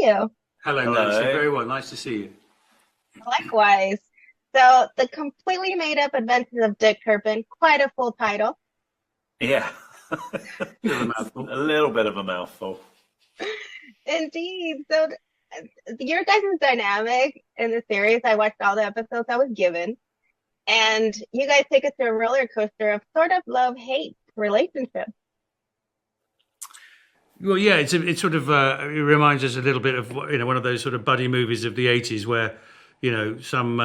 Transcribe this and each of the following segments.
you? Hello, Nancy. Very well. Nice to see you. Likewise. So, The Completely Made Up Adventures of Dick Turpin, quite a full title. Yeah. Bit of a mouthful. A little bit of a mouthful. Indeed. So, your guys' dynamic in the series, I watched all the episodes I was given, and you guys take us through a roller coaster of sort of love-hate relationship. Well, yeah, it's sort of it reminds us a little bit of one of those sort of buddy movies of the '80s where some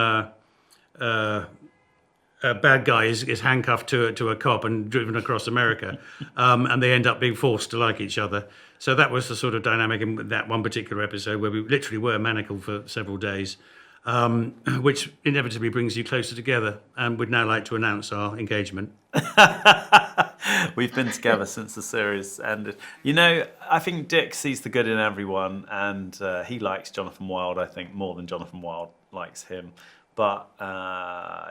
bad guy is handcuffed to a cop and driven across America, and they end up being forced to like each other. So that was the sort of dynamic in that one particular episode where we literally were manacled for several days, which inevitably brings you closer together. And we'd now like to announce our engagement. We've been together since the series ended. I think Dick sees the good in everyone, and he likes Jonathan Wild, I think, more than Jonathan Wild likes him. But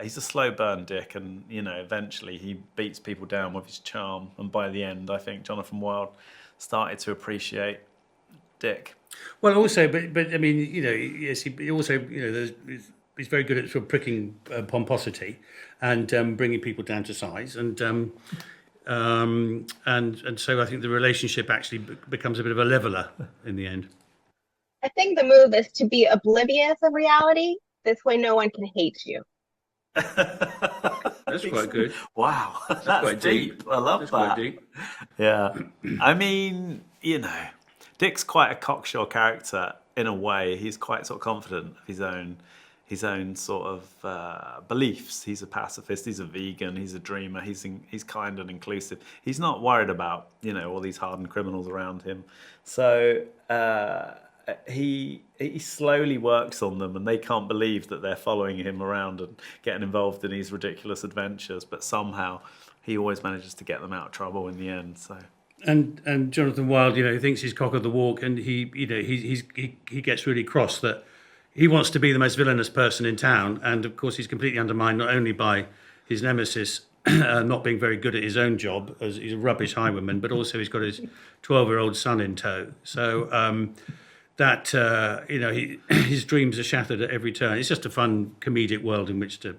he's a slow burn, Dick, and eventually he beats people down with his charm. And by the end, I think Jonathan Wild started to appreciate Dick. Well, also, but I mean, yes, he also, he's very good at sort of pricking pomposity and bringing people down to size, and so I think the relationship actually becomes a bit of a leveler in the end. I think the move is to be oblivious of reality. This way, no one can hate you. That's quite good. Wow, that's quite deep. I love That's that. quite deep. Yeah, I mean, Dick's quite a cocksure character in a way. He's quite sort of confident of his own sort of beliefs. He's a pacifist. He's a vegan. He's a dreamer. He's kind and inclusive. He's not worried about all these hardened criminals around him. So he slowly works on them, and they can't believe that they're following him around and getting involved in these ridiculous adventures. But somehow he always manages to get them out of trouble in the end. So. And Jonathan Wild, thinks he's cock of the walk, and he gets really cross that he wants to be the most villainous person in town, and of course he's completely undermined not only by his nemesis not being very good at his own job, as he's a rubbish highwayman, but also he's got his 12-year-old son in tow. So his dreams are shattered at every turn. It's just a fun comedic world in which to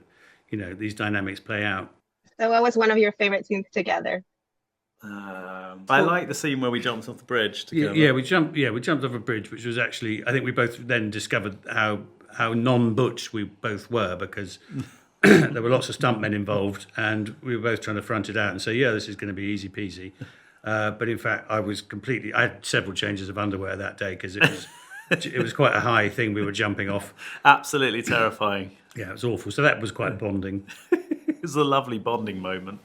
these dynamics play out. So, what was one of your favorite scenes together? I like the scene where we jumped off the bridge together. Yeah, we jumped off a bridge, which was actually, I think we both then discovered how non-butch we both were, because there were lots of stuntmen involved, and we were both trying to front it out and say, yeah, this is going to be easy peasy. But in fact, I had several changes of underwear that day because it was quite a high thing we were jumping off. Absolutely terrifying. Yeah, it was awful. So that was quite bonding. It was a lovely bonding moment.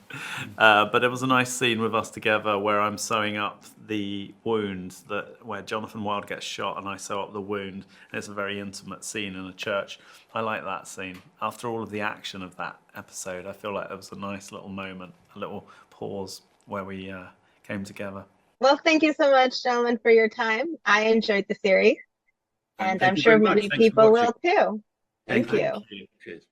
But it was a nice scene with us together where I'm sewing up the wound where Jonathan Wild gets shot and I sew up the wound. And it's a very intimate scene in a church. I like that scene. After all of the action of that episode, I feel like there was a nice little moment, a little pause where we came together. Well, thank you so much, gentlemen, for your time. I enjoyed the series, and I'm sure many people will too. Thank you. Cheers.